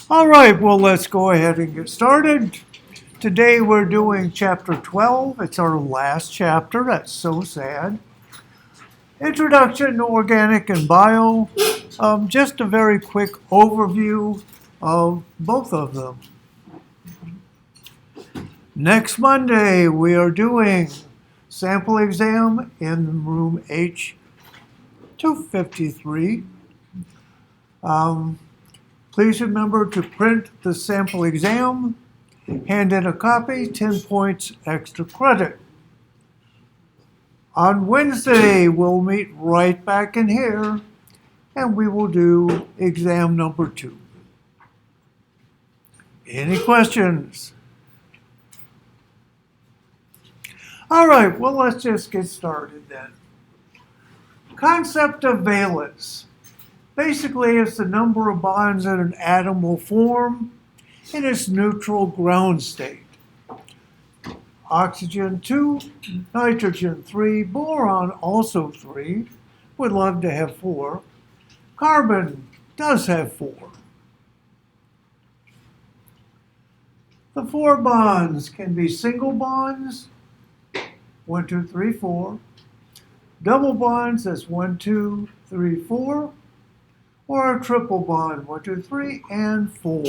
All right, well, let's go ahead and get started. Today we're doing chapter 12. It's our last chapter. That's so sad. Introduction to Organic and Bio. Just a very quick overview of both of them. Next Monday, we are doing sample exam in room H253. Please remember to print the sample exam, hand in a copy, 10 points extra credit. On Wednesday, we'll meet right back in here, and we will do exam number 2. Any questions? All right, well, let's just get started then. Concept of valence. Basically, it's the number of bonds that an atom will form in its neutral ground state. Oxygen 2, nitrogen 3, boron also 3. Would love to have 4. Carbon does have 4. The 4 bonds can be single bonds, 1, 2, 3, 4. Double bonds, that's 1, 2, 3, 4. Or a triple bond, 1, 2, 3, and 4.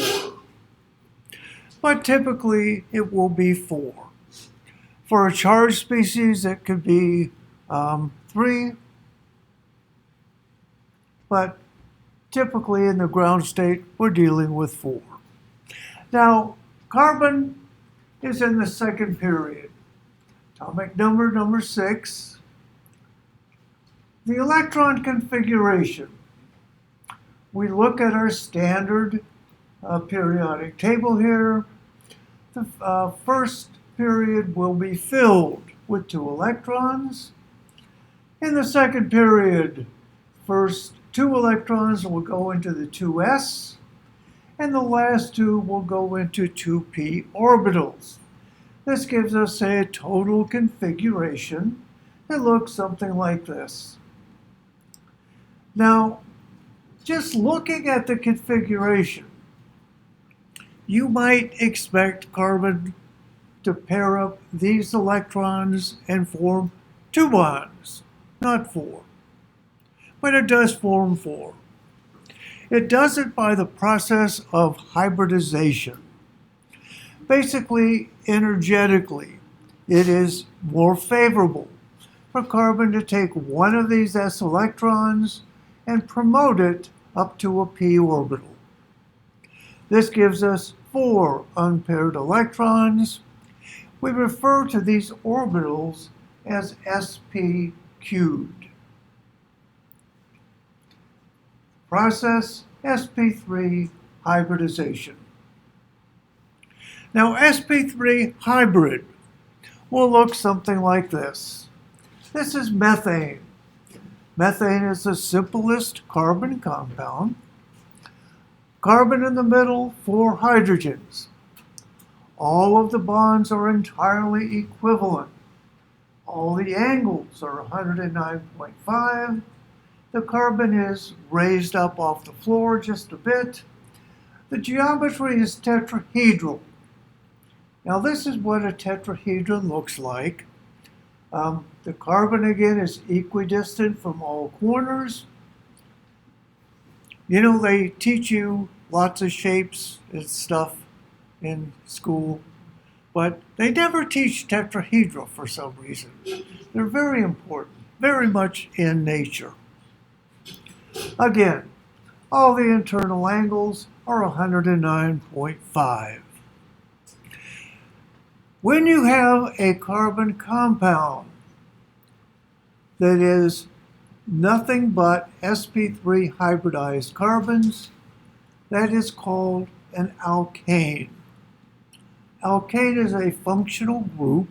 But typically, it will be 4. For a charged species, it could be 3, but typically in the ground state, we're dealing with 4. Now, carbon is in the second period. Atomic number 6. The electron configuration. We look at our standard periodic table here. The first period will be filled with 2 electrons. In the second period, first 2 electrons will go into the 2s, and the last 2 will go into 2p orbitals. This gives us a total configuration that looks something like this. Now, just looking at the configuration, you might expect carbon to pair up these electrons and form 2 bonds, not 4. But it does form 4. It does it by the process of hybridization. Basically, energetically, it is more favorable for carbon to take one of these s electrons and promote it up to a p orbital. This gives us 4 unpaired electrons. We refer to these orbitals as sp cubed. Process sp3 hybridization. Now, sp3 hybrid will look something like this. This is methane. Methane is the simplest carbon compound. Carbon in the middle, 4 hydrogens. All of the bonds are entirely equivalent. All the angles are 109.5. The carbon is raised up off the floor just a bit. The geometry is tetrahedral. Now, this is what a tetrahedron looks like. The carbon, again, is equidistant from all corners. You know, they teach you lots of shapes and stuff in school, but they never teach tetrahedral for some reason. They're very important, very much in nature. Again, all the internal angles are 109.5. When you have a carbon compound that is nothing but sp3 hybridized carbons, that is called an alkane. Alkane is a functional group.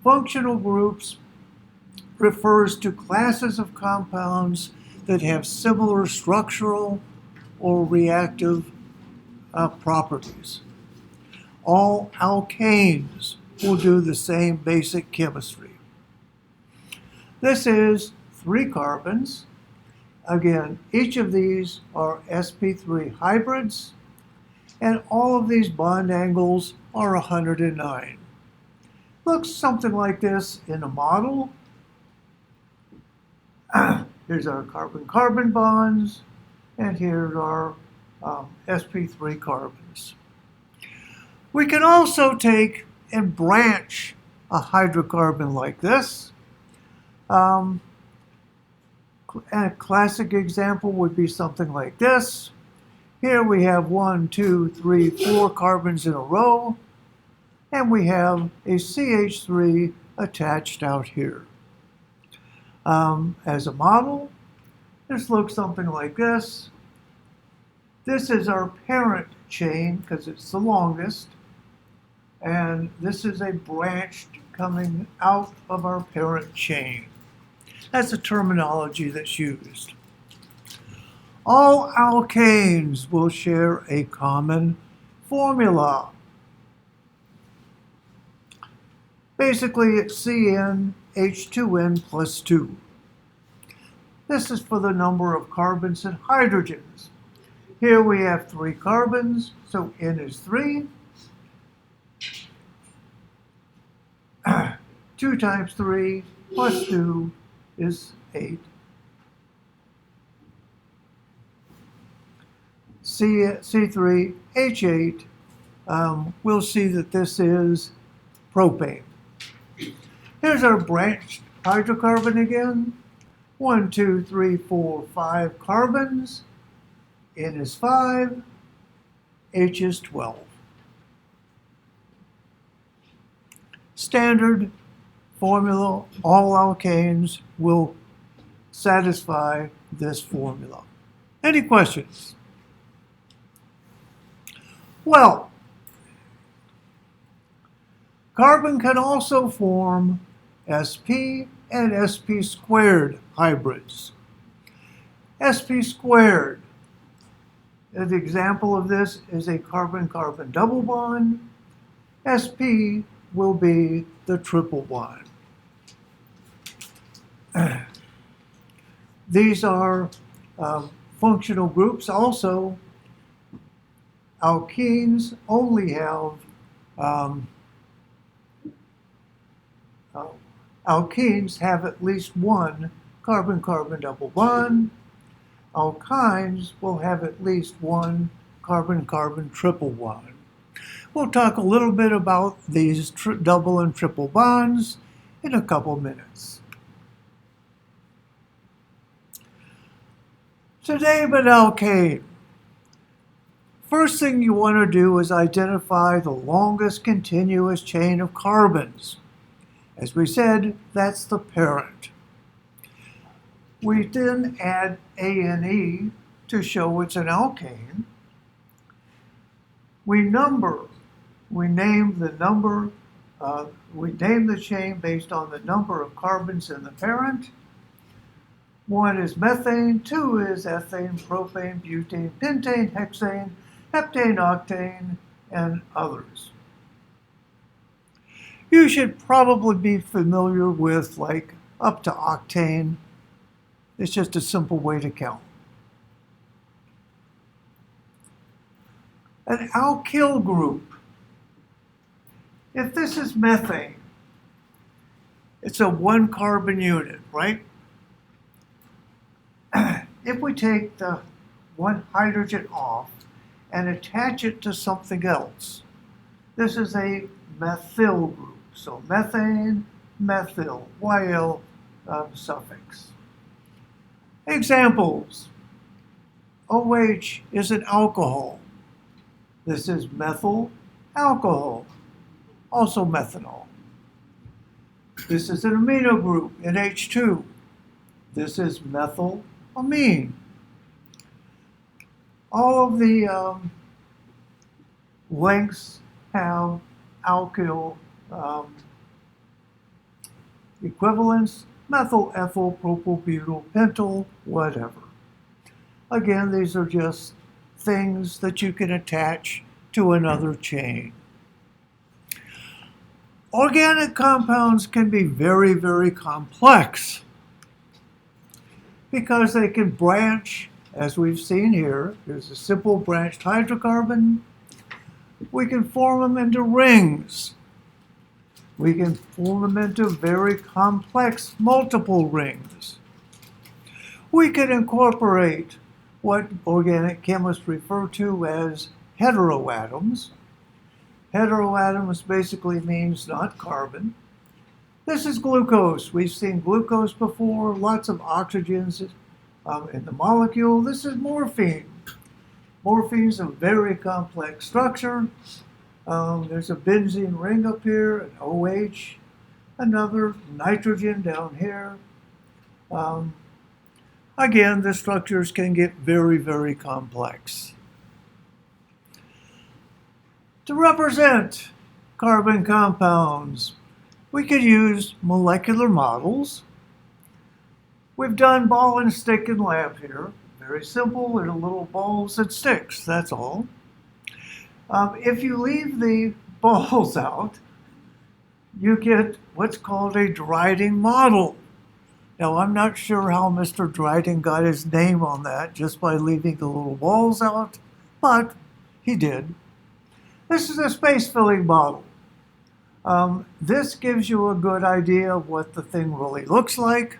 Functional groups refers to classes of compounds that have similar structural or reactive properties. All alkanes will do the same basic chemistry. This is 3 carbons. Again, each of these are sp3 hybrids, and all of these bond angles are 109. Looks something like this in a model. Here's our carbon-carbon bonds, and here are sp3 carbons. We can also take and branch a hydrocarbon like this. A classic example would be something like this. Here we have 1, 2, 3, 4 carbons in a row, and we have a CH3 attached out here. As a model, this looks something like this. This is our parent chain because it's the longest, and this is a branch coming out of our parent chain. That's the terminology that's used. All alkanes will share a common formula. Basically, it's CnH2n plus 2. This is for the number of carbons and hydrogens. Here we have 3 carbons, so N is 3. 2 times 3 plus 2 is 8. C3H8, we'll see that this is propane. Here's our branched hydrocarbon again. 1, 2, 3, 4, 5 carbons. N is 5. H is 12. Standard formula, all alkanes will satisfy this formula. Any questions? Well, carbon can also form sp and sp squared hybrids. Sp squared, an example of this is a carbon-carbon double bond. Sp will be the triple bond. These are functional groups. Also, alkenes only have alkenes have at least one carbon-carbon double bond. Alkynes will have at least one carbon-carbon triple bond. We'll talk a little bit about these double and triple bonds in a couple minutes. Today, but alkane. First thing you want to do is identify the longest continuous chain of carbons. As we said, that's the parent. We then add A and E to show it's an alkane. We name the chain based on the number of carbons in the parent. 1 is methane, 2 is ethane, propane, butane, pentane, hexane, heptane, octane, and others. You should probably be familiar with like up to octane. It's just a simple way to count. An alkyl group. If this is methane, it's a 1 carbon unit, right? If we take the 1 hydrogen off and attach it to something else, this is a methyl group. So methane, methyl, YL suffix. Examples. OH is an alcohol. This is methyl alcohol, also methanol. This is an amino group, NH2. This is methylamine. All of the links have alkyl equivalents, methyl, ethyl, propyl, butyl, pentyl, whatever. Again, these are just things that you can attach to another chain. Organic compounds can be very, very complex. because they can branch, as we've seen here. Here's a simple branched hydrocarbon. We can form them into rings. We can form them into very complex multiple rings. We can incorporate what organic chemists refer to as heteroatoms. Heteroatoms basically means not carbon. This is glucose. We've seen glucose before, lots of oxygens in the molecule. This is morphine. Morphine is a very complex structure. There's a benzene ring up here, an OH, another nitrogen down here. Again, the structures can get very, very complex. To represent carbon compounds, we could use molecular models. We've done ball and stick in lab here. Very simple, they're little balls and sticks, that's all. If you leave the balls out, you get what's called a Dryden model. Now, I'm not sure how Mr. Dryden got his name on that just by leaving the little balls out, but he did. This is a space-filling model. This gives you a good idea of what the thing really looks like.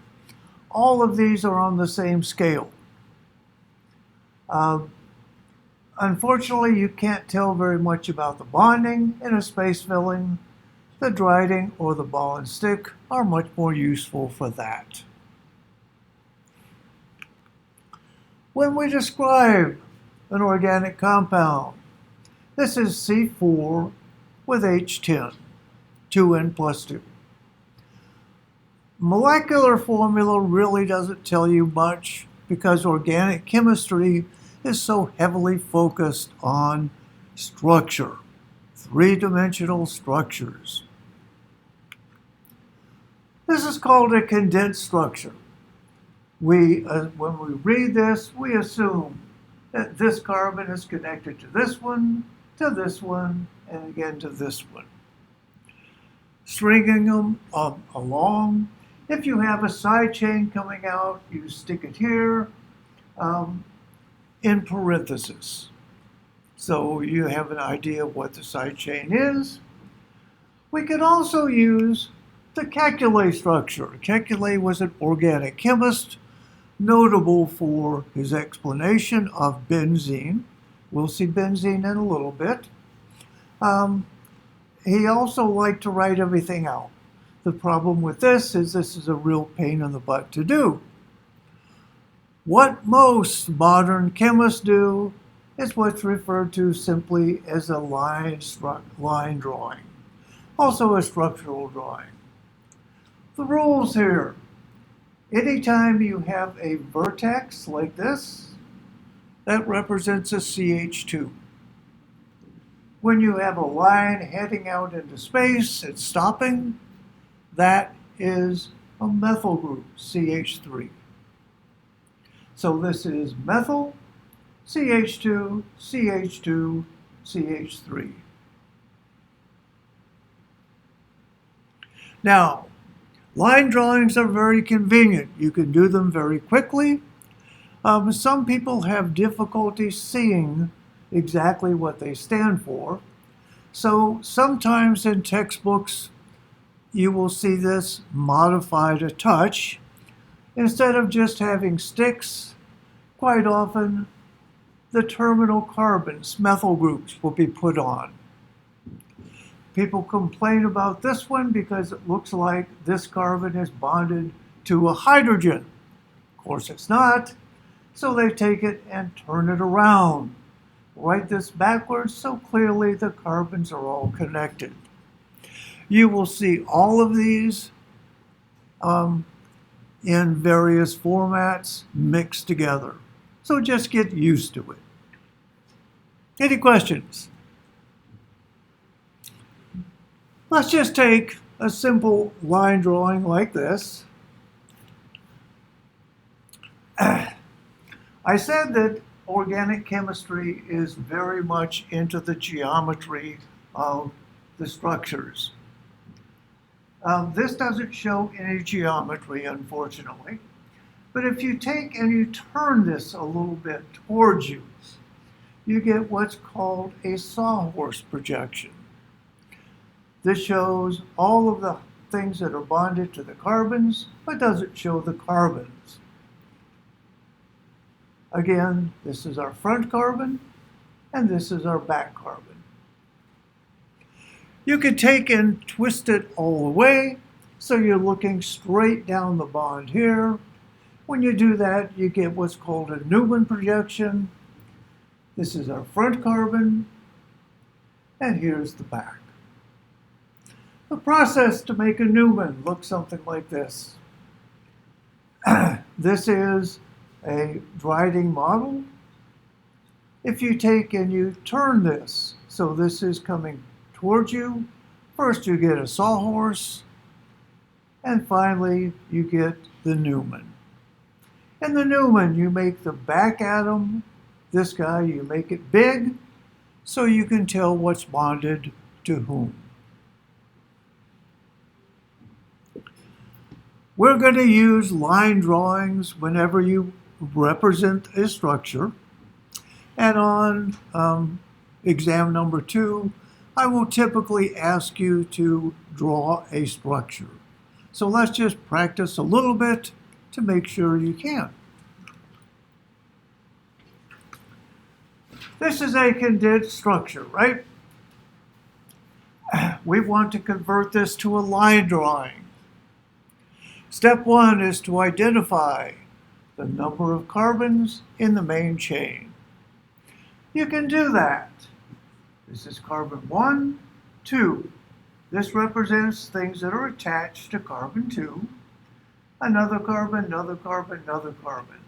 All of these are on the same scale. Unfortunately, you can't tell very much about the bonding in a space filling. The Dryden or the ball and stick are much more useful for that. When we describe an organic compound, this is C4 with H10, 2N plus 2. Molecular formula really doesn't tell you much because organic chemistry is so heavily focused on structure, three-dimensional structures. This is called a condensed structure. When we read this, we assume that this carbon is connected to this one, and again to this one. Stringing them along. If you have a side chain coming out, you stick it here in parentheses. So you have an idea of what the side chain is. We could also use the Kekulé structure. Kekulé was an organic chemist, notable for his explanation of benzene. We'll see benzene in a little bit. He also liked to write everything out. The problem with this is a real pain in the butt to do. What most modern chemists do is what's referred to simply as a line drawing, also a structural drawing. The rules here. Anytime you have a vertex like this, that represents a CH2. When you have a line heading out into space and stopping, that is a methyl group, CH3. So this is methyl, CH2, CH2, CH3. Now, line drawings are very convenient. You can do them very quickly. Some people have difficulty seeing exactly what they stand for. So sometimes in textbooks, you will see this modified a touch. Instead of just having sticks, quite often the terminal carbons, methyl groups, will be put on. People complain about this one because it looks like this carbon is bonded to a hydrogen. Of course it's not, so they take it and turn it around. Write this backwards so clearly the carbons are all connected. You will see all of these in various formats mixed together. So just get used to it. Any questions? Let's just take a simple line drawing like this. I said that organic chemistry is very much into the geometry of the structures. This doesn't show any geometry, unfortunately, But if you take and you turn this a little bit towards you, you get what's called a sawhorse projection. This shows all of the things that are bonded to the carbons, but doesn't show the carbons. Again, this is our front carbon, and this is our back carbon. You can take and twist it all the way, so you're looking straight down the bond here. When you do that, you get what's called a Newman projection. This is our front carbon, and here's the back. The process to make a Newman looks something like this. This is a Dryden model. If you take and you turn this, so this is coming towards you, first you get a sawhorse, and finally you get the Newman. In the Newman, you make the back atom, this guy, you make it big, so you can tell what's bonded to whom. We're going to use line drawings whenever you represent a structure. And on exam number 2, I will typically ask you to draw a structure. So let's just practice a little bit to make sure you can. This is a condensed structure, right? We want to convert this to a line drawing. Step 1 is to identify the number of carbons in the main chain. You can do that. This is carbon 1, 2. This represents things that are attached to carbon 2. Another carbon, another carbon, another carbon.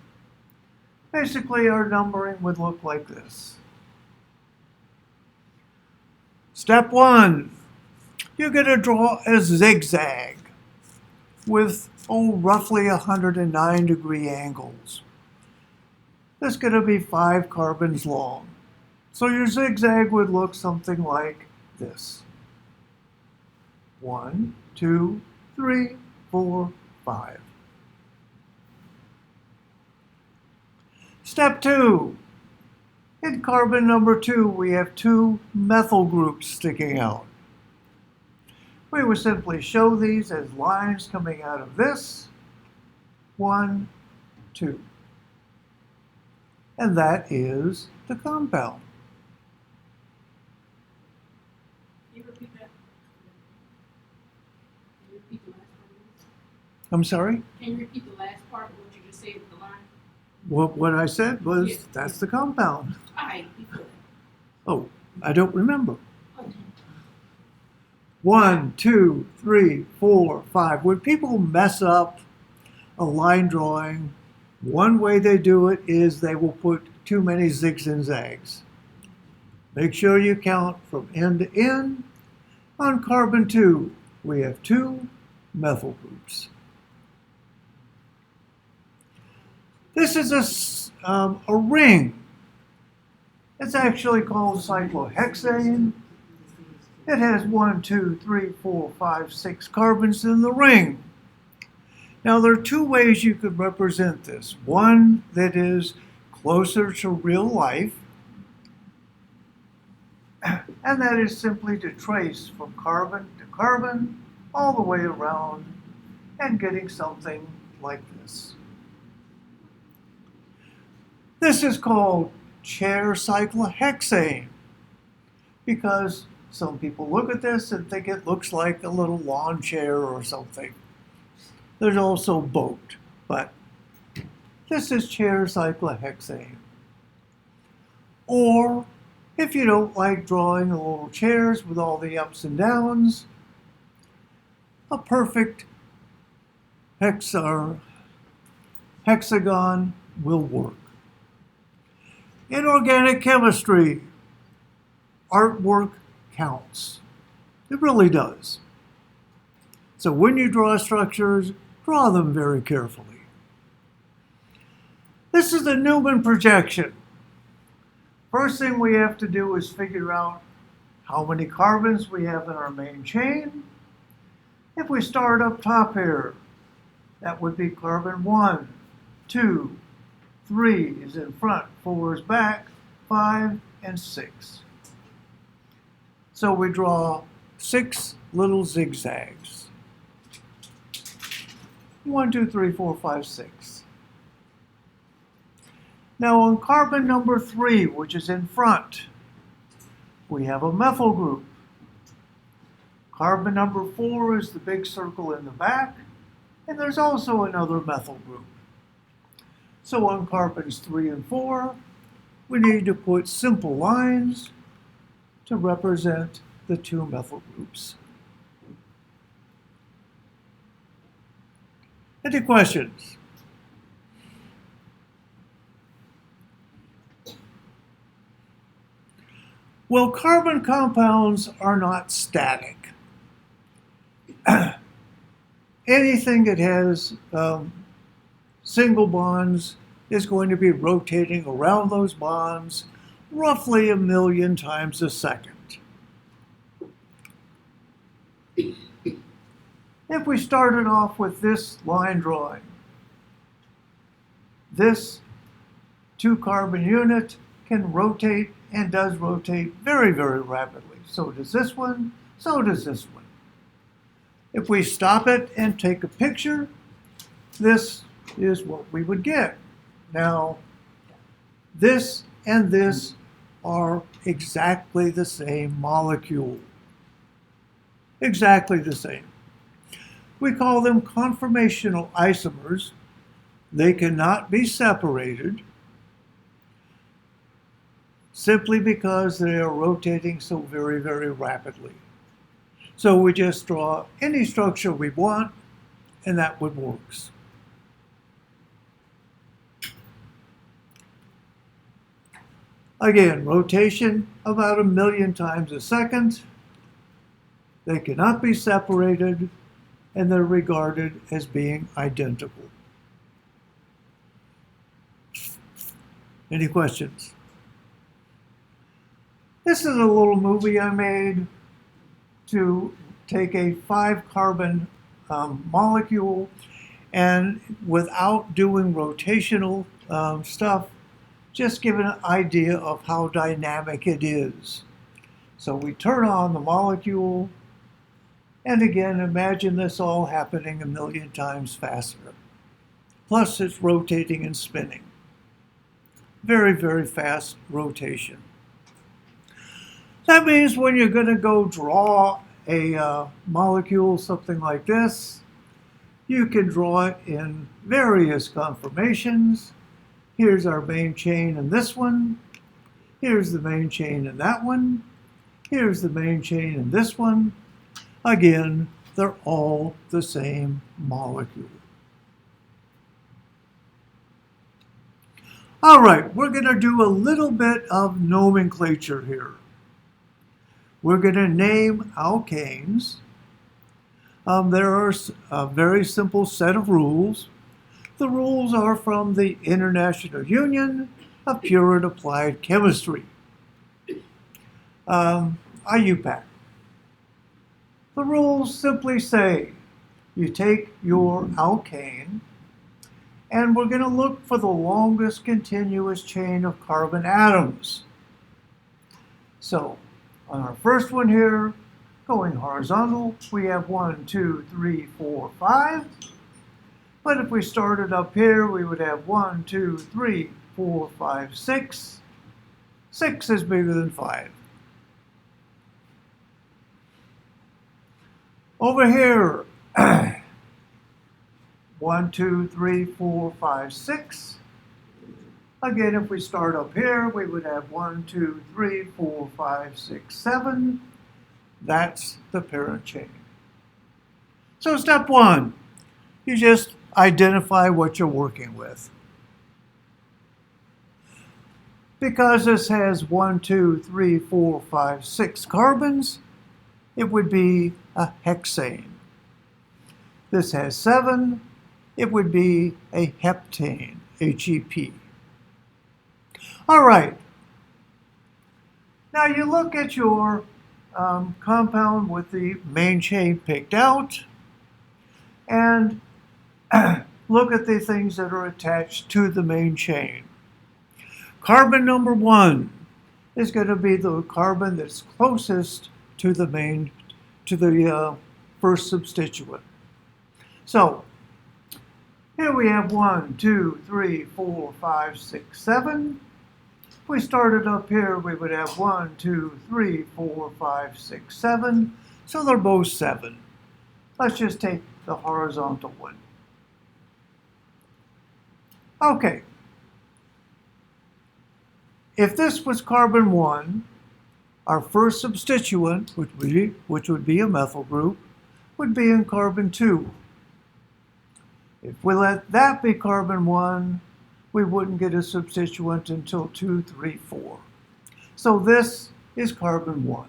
Basically, our numbering would look like this. Step 1, you're going to draw a zigzag with roughly 109-degree angles. That's going to be 5 carbons long. So your zigzag would look something like this. 1, 2, 3, 4, 5. Step 2. In carbon number 2, we have 2 methyl groups sticking out. We will simply show these as lines coming out of this. 1, 2. And that is the compound. Can you repeat that? Can you repeat the last part? I'm sorry? Can you repeat the last part of what you just said with the line? What I said was, Yes. That's the compound. All right, before. Oh, I don't remember. Okay. 1, 2, 3, 4, 5. When people mess up a line drawing, one way they do it is they will put too many zigs and zags. Make sure you count from end to end. On carbon 2, we have 2 methyl groups. This is a ring. It's actually called cyclohexane. It has 1, 2, 3, 4, 5, 6 carbons in the ring. Now there are 2 ways you could represent this. One that is closer to real life, and that is simply to trace from carbon to carbon all the way around and getting something like this. This is called chair cyclohexane because some people look at this and think it looks like a little lawn chair or something. There's also boat, but this is chair cyclohexane. Or if you don't like drawing the little chairs with all the ups and downs, a perfect hexagon will work. In organic chemistry, artwork counts. It really does. So when you draw structures, draw them very carefully. This is the Newman projection. First thing we have to do is figure out how many carbons we have in our main chain. If we start up top here, that would be carbon 1, 2, 3 is in front, 4 is back, 5, and 6. So we draw 6 little zigzags. 1, 2, 3, 4, 5, 6. Now on carbon number 3, which is in front, we have a methyl group. Carbon number 4 is the big circle in the back, and there's also another methyl group. So on carbons 3 and 4, we need to put simple lines to represent the 2 methyl groups. Any questions? Well, carbon compounds are not static. Anything that has single bonds is going to be rotating around those bonds roughly 1,000,000 times a second. If we started off with this line drawing, this 2-carbon unit can rotate and does rotate very, very rapidly. So does this one, so does this one. If we stop it and take a picture, this is what we would get. Now, this and this are exactly the same molecule. Exactly the same. We call them conformational isomers. They cannot be separated simply because they are rotating so very, very rapidly. So we just draw any structure we want, and that would work. Again, rotation about 1,000,000 times a second. They cannot be separated, and they're regarded as being identical. Any questions? This is a little movie I made to take a 5-carbon molecule and without doing rotational stuff, just give an idea of how dynamic it is. So we turn on the molecule, and again, imagine this all happening 1,000,000 times faster. Plus it's rotating and spinning. Very, very fast rotation. That means when you're going to go draw a molecule, something like this, you can draw it in various conformations. Here's our main chain in this one. Here's the main chain in that one. Here's the main chain in this one. Again, they're all the same molecule. All right, we're going to do a little bit of nomenclature here. We're going to name alkanes. There are a very simple set of rules. The rules are from the International Union of Pure and Applied Chemistry, IUPAC. The rules simply say you take your alkane, and we're going to look for the longest continuous chain of carbon atoms. So, on our first one here, going horizontal, we have 1, 2, 3, 4, 5. But if we started up here, we would have 1, 2, 3, 4, 5, 6. 6 is bigger than 5. Over here, 1, 2, 3, 4, 5, 6. Again, if we start up here, we would have 1, 2, 3, 4, 5, 6, 7. That's the parent chain. So step 1, you just identify what you're working with. Because this has 1, 2, 3, 4, 5, 6 carbons, it would be a hexane. This has 7, it would be a heptane, HEP. All right. Now you look at your compound with the main chain picked out, and look at the things that are attached to the main chain. Carbon number 1 is going to be the carbon that's closest to the first substituent. So here we have 1, 2, 3, 4, 5, 6, 7. If we started up here, we would have 1, 2, 3, 4, 5, 6, 7. So they're both 7. Let's just take the horizontal one. Okay. If this was carbon 1, our first substituent, which would be a methyl group, would be in carbon 2. If we let that be carbon 1, we wouldn't get a substituent until 2, 3, 4. So this is carbon 1.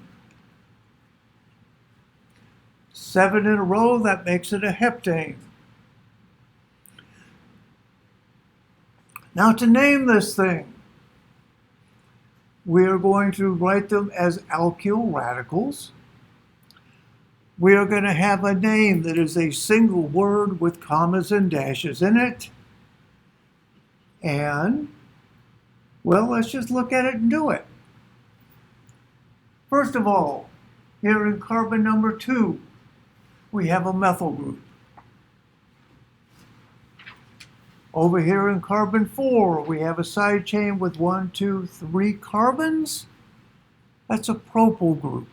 7 in a row, that makes it a heptane. Now to name this thing, we are going to write them as alkyl radicals. We are going to have a name that is a single word with commas and dashes in it. And, well, let's just look at it and do it. First of all, here in carbon number 2, we have a methyl group. Over here in carbon 4, we have a side chain with 1, 2, 3 carbons. That's a propyl group.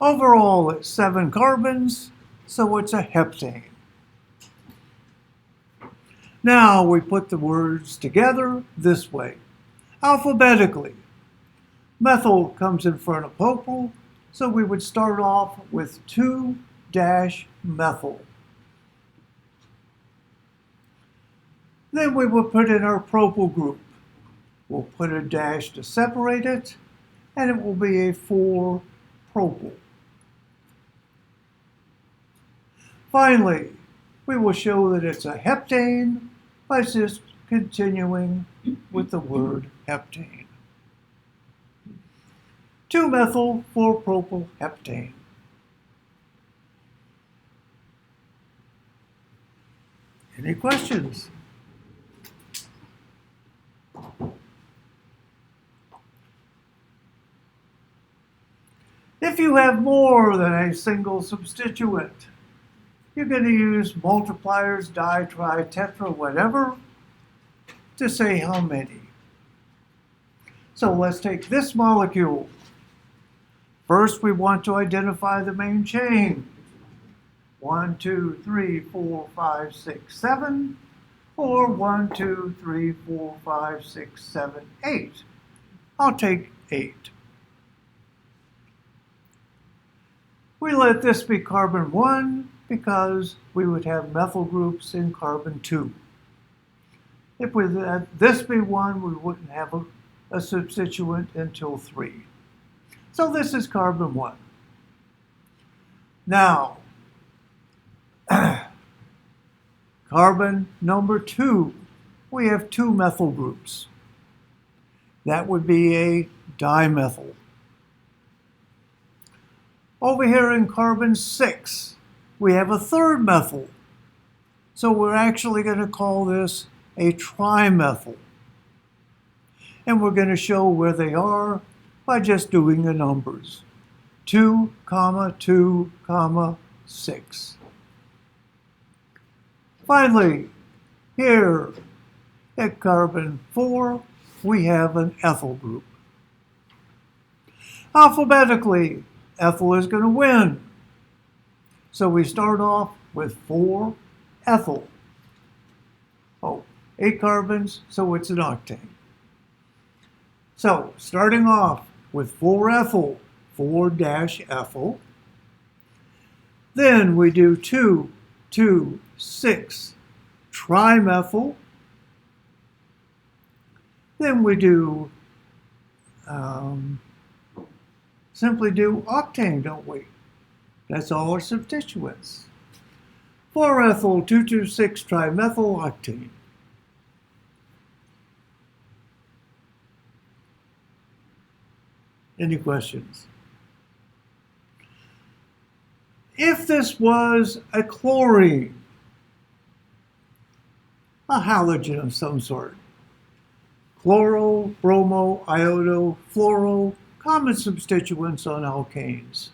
Overall, it's 7 carbons, so it's a heptane. Now we put the words together this way, alphabetically. Methyl comes in front of propyl, so we would start off with 2-methyl. Then we will put in our propyl group. We'll put a dash to separate it, and it will be a 4-propyl. Finally, we will show that it's a heptane by just continuing with the word heptane. 2-methyl 4-propyl heptane. Any questions? If you have more than a single substituent, you're going to use multipliers, di, tri, tetra, whatever, to say how many. So let's take this molecule. First, we want to identify the main chain. 1, 2, 3, 4, 5, 6, 7, or 1, 2, 3, 4, 5, 6, 7, 8. I'll take 8. We let this be carbon 1 because we would have methyl groups in carbon 2. If we let this be 1, we wouldn't have a substituent until 3. So this is carbon 1. Now, carbon number 2, we have 2 methyl groups. That would be a dimethyl. Over here in carbon 6, we have a 3rd methyl. So we're actually going to call this a trimethyl. And we're going to show where they are by just doing the numbers. 2, 2, 6. Finally, here at carbon 4, we have an ethyl group. Alphabetically, ethyl is going to win. So we start off with 4 ethyl. 8 carbons, so it's an octane. So starting off with 4 ethyl, 4-ethyl. Then we do 2, 2, 6 trimethyl. Then we do simply do octane, don't we? That's all our substituents. 4-ethyl 2,2,6 trimethyl octane. Any questions? if this was a chlorine, a halogen of some sort, chloro, bromo, iodo, fluoro, common substituents on alkanes.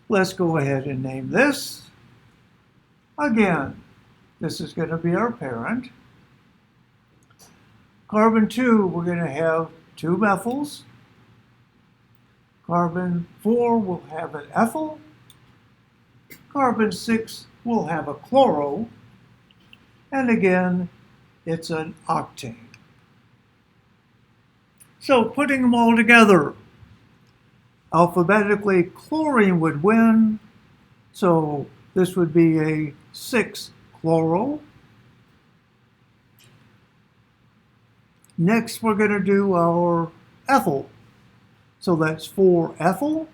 Let's go ahead and name this. Again, this is going to be our parent. Carbon 2, we're going to have 2 methyls. Carbon 4 will have an ethyl. Carbon 6 will have a chloro. And again, it's an octane. So putting them all together, alphabetically, chlorine would win. So this would be a 6-chloro. Next, we're going to do our ethyl. So that's 4-ethyl.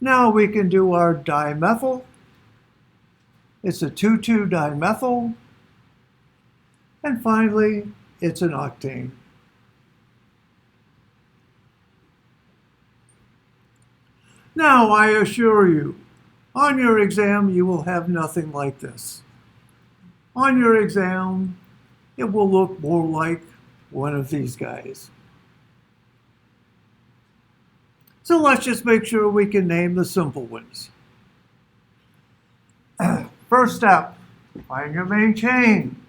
Now we can do our dimethyl. It's a 2,2-dimethyl. And finally, it's an octane. Now, I assure you, on your exam, you will have nothing like this. On your exam, it will look more like one of these guys. So let's just make sure we can name the simple ones. First step, find your main chain.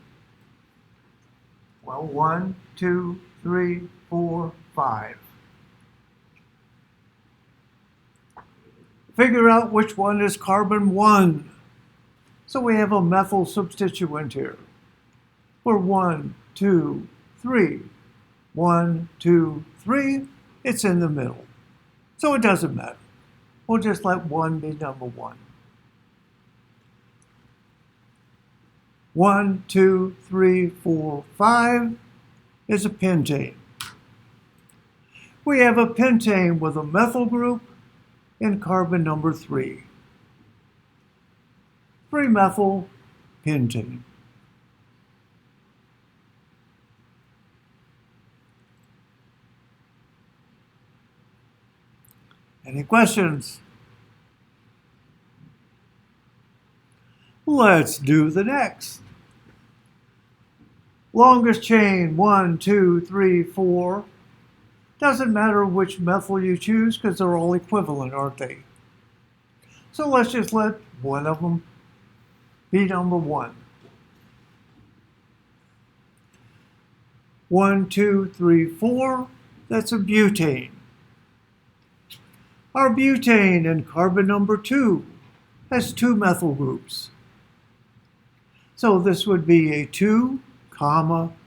Well, 1, 2, 3, 4, 5. Figure out which one is carbon 1. So we have a methyl substituent here. For 1, 2, 3. 1, 2, 3. It's in the middle. So it doesn't matter. We'll just let 1 be number 1. 1, 2, 3, 4, 5 is a pentane. We have a pentane with a methyl group in carbon number 3. 3-methyl pentane. Any questions? Let's do the next. Longest chain, 1, 2, 3, 4. Doesn't matter which methyl you choose because they're all equivalent, aren't they? So let's just let one of them be number 1. 1, 2, 3, 4. That's a butane. Our butane in carbon number 2 has 2 methyl groups. So this would be a 2,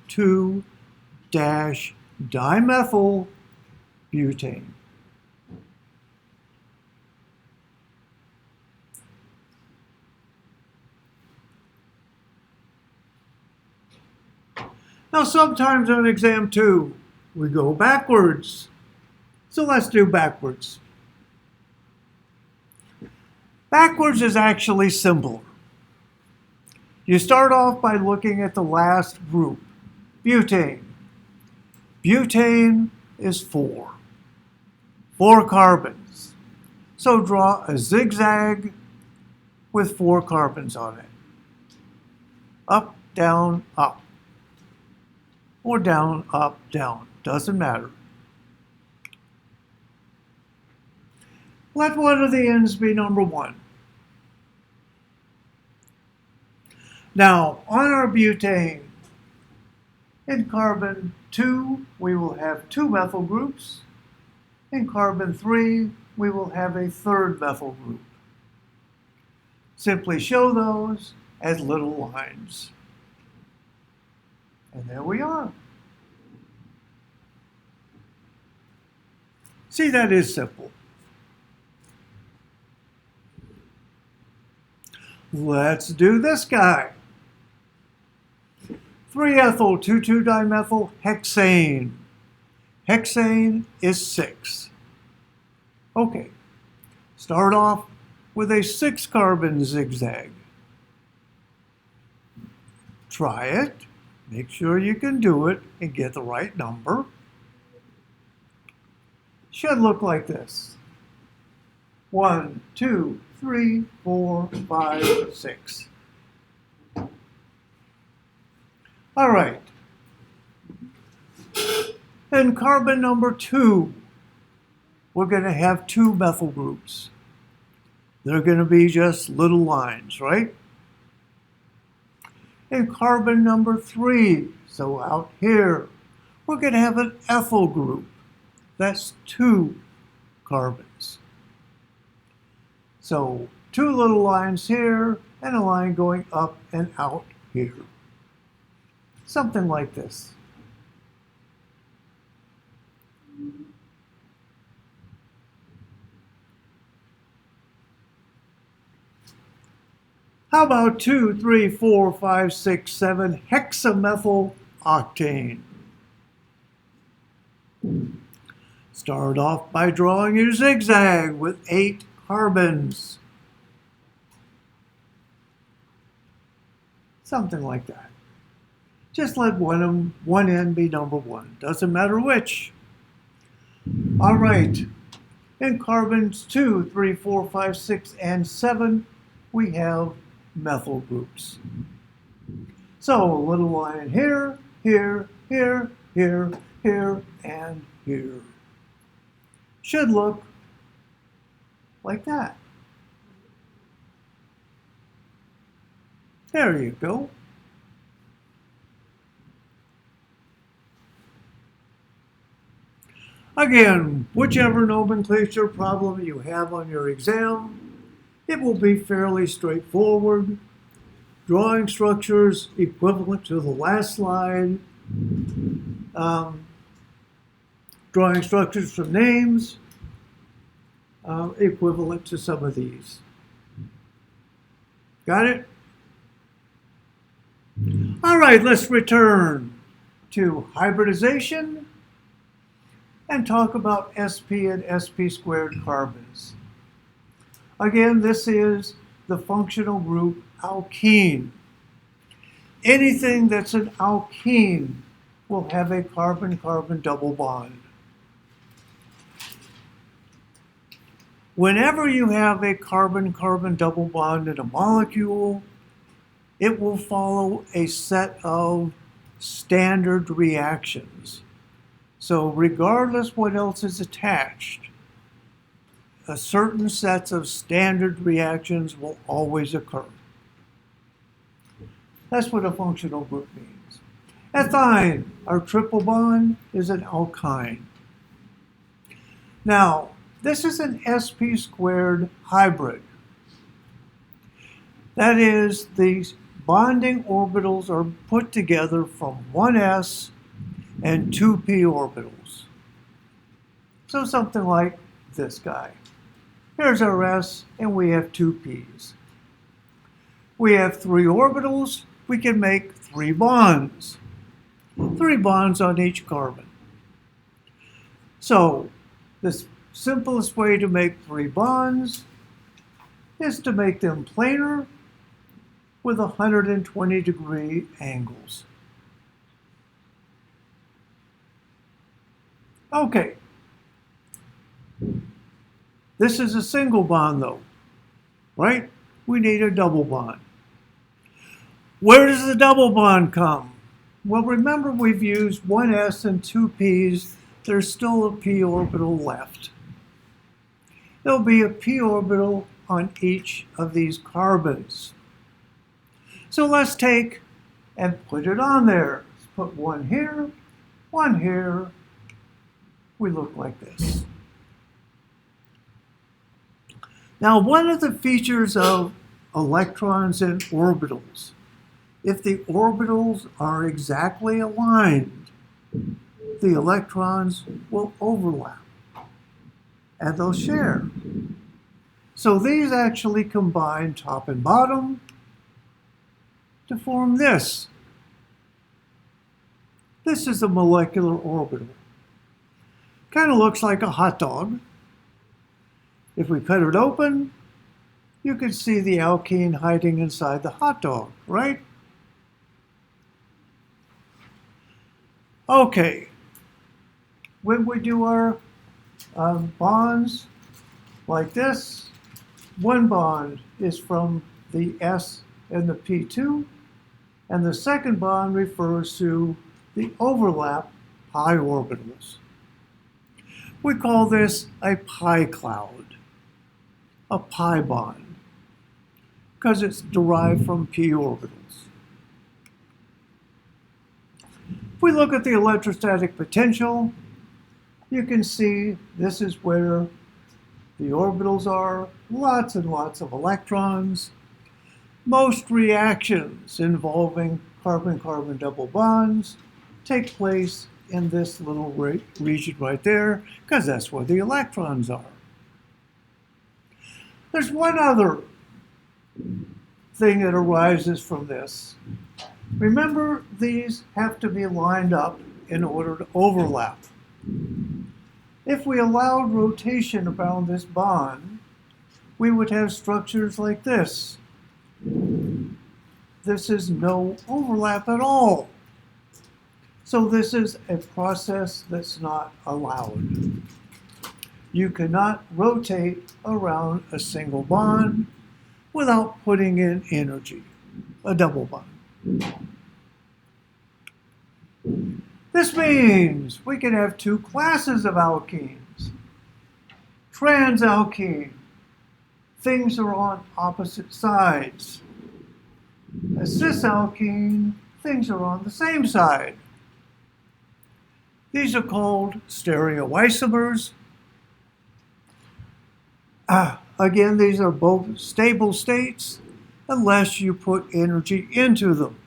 2 dash dimethyl butane. Now sometimes on exam 2, we go backwards. So let's do backwards. Backwards is actually simpler. You start off by looking at the last group, butane. Butane is 4. 4 carbons. So draw a zigzag with 4 carbons on it. Up, down, up. Or down, up, down. Doesn't matter. Let one of the ends be number 1. Now, on our butane, in carbon 2, we will have 2 methyl groups. In carbon 3, we will have a 3rd methyl group. Simply show those as little lines. And there we are. See, that is simple. Let's do this guy. 3-ethyl 2,2-dimethyl hexane. Hexane is 6. Okay, start off with a 6-carbon zigzag. Try it. Make sure you can do it and get the right number. Should look like this. 1, 2, 3, 4, 5, 6. All right. In carbon number 2, we're going to have 2 methyl groups. They're going to be just little lines, right? In carbon number 3, so out here, we're going to have an ethyl group. That's 2 carbons. So 2 little lines here and a line going up and out here. Something like this. How about 2, 3, 4, 5, 6, 7 hexamethyl octane? Start off by drawing your zigzag with 8 carbons. Something like that. Just let one end be number 1. Doesn't matter which. All right. In carbons 2, 3, 4, 5, 6, and 7, we have methyl groups. So a little line here, here, here, here, here, and here. Should look like that. There you go. Again, whichever nomenclature problem you have on your exam, it will be fairly straightforward. Drawing structures equivalent to the last slide. Drawing structures from names equivalent to some of these. Got it? All right, let's return to hybridization and talk about sp and sp squared carbons. Again, this is the functional group alkene. Anything that's an alkene will have a carbon-carbon double bond. Whenever you have a carbon-carbon double bond in a molecule, it will follow a set of standard reactions. So regardless what else is attached, a certain sets of standard reactions will always occur. That's what a functional group means. Ethyne, our triple bond, is an alkyne. Now, this is an sp squared hybrid. That is, these bonding orbitals are put together from one s and 2 p orbitals. So something like this guy. Here's our s, and we have 2 p's. We have 3 orbitals. We can make 3 bonds. 3 bonds on each carbon. So the simplest way to make 3 bonds is to make them planar with 120-degree angles. Okay. This is a single bond though, right? We need a double bond. Where does the double bond come? Well, remember we've used 1 s and 2 p's. There's still a p orbital left. There'll be a p orbital on each of these carbons. So let's take and put it on there. Let's put one here, one here. We look like this. Now, one of the features of electrons and orbitals, if the orbitals are exactly aligned, the electrons will overlap and they'll share. So these actually combine top and bottom to form this. This is a molecular orbital. Kind of looks like a hot dog. If we cut it open, you can see the alkene hiding inside the hot dog, right? Okay. When we do our bonds, like this. One bond is from the S and the P2, and the second bond refers to the overlap pi orbitals. We call this a pi cloud, a pi bond, because it's derived from p orbitals. If we look at the electrostatic potential, you can see this is where the orbitals are, lots and lots of electrons. Most reactions involving carbon-carbon double bonds take place in this little region right there, because that's where the electrons are. There's one other thing that arises from this. Remember, these have to be lined up in order to overlap. If we allowed rotation around this bond, we would have structures like this. This is no overlap at all. So this is a process that's not allowed. You cannot rotate around a single bond without putting in energy, a double bond. This means we can have two classes of alkenes. Transalkene, things are on opposite sides. A cisalkene, things are on the same side. These are called stereoisomers. Again, these are both stable states unless you put energy into them.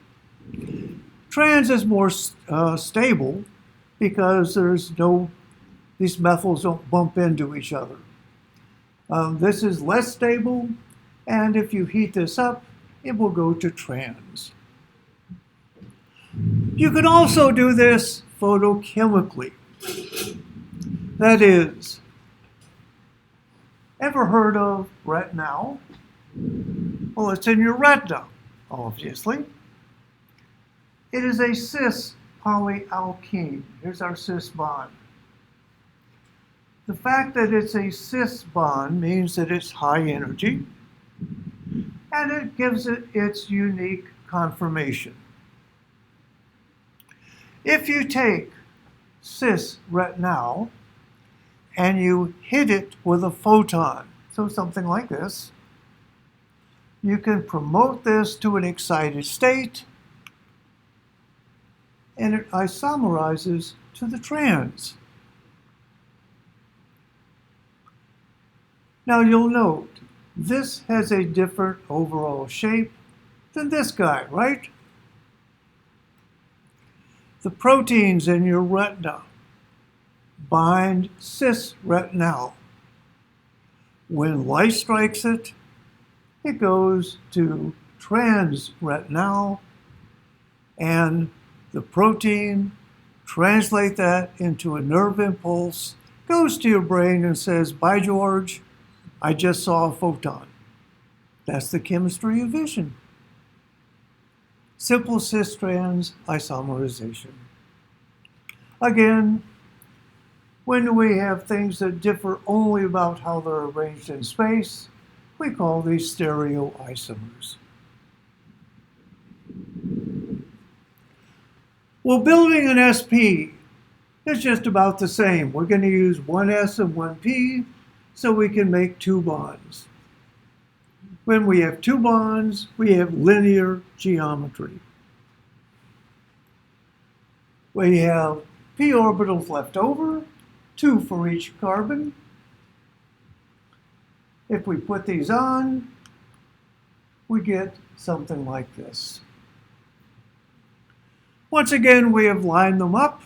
Trans is more stable because these methyls don't bump into each other. This is less stable, and if you heat this up, it will go to trans. You can also do this photochemically. That is, ever heard of retinal? Well, it's in your retina, obviously. It is a cis polyalkene. Here's our cis bond. The fact that it's a cis bond means that it's high energy, and it gives it its unique conformation. If you take cis retinal and you hit it with a photon, so something like this, you can promote this to an excited state, and it isomerizes to the trans. Now you'll note, this has a different overall shape than this guy, right? The proteins in your retina bind cis retinal. When light strikes it, it goes to trans retinal, and the protein translates that into a nerve impulse, goes to your brain and says, "By George, I just saw a photon." That's the chemistry of vision. Simple cis-trans isomerization. Again, when we have things that differ only about how they're arranged in space, we call these stereoisomers. Well, building an SP is just about the same. We're going to use one S and one P so we can make two bonds. When we have two bonds, we have linear geometry. We have p orbitals left over, 2 for each carbon. If we put these on, we get something like this. Once again, we have lined them up.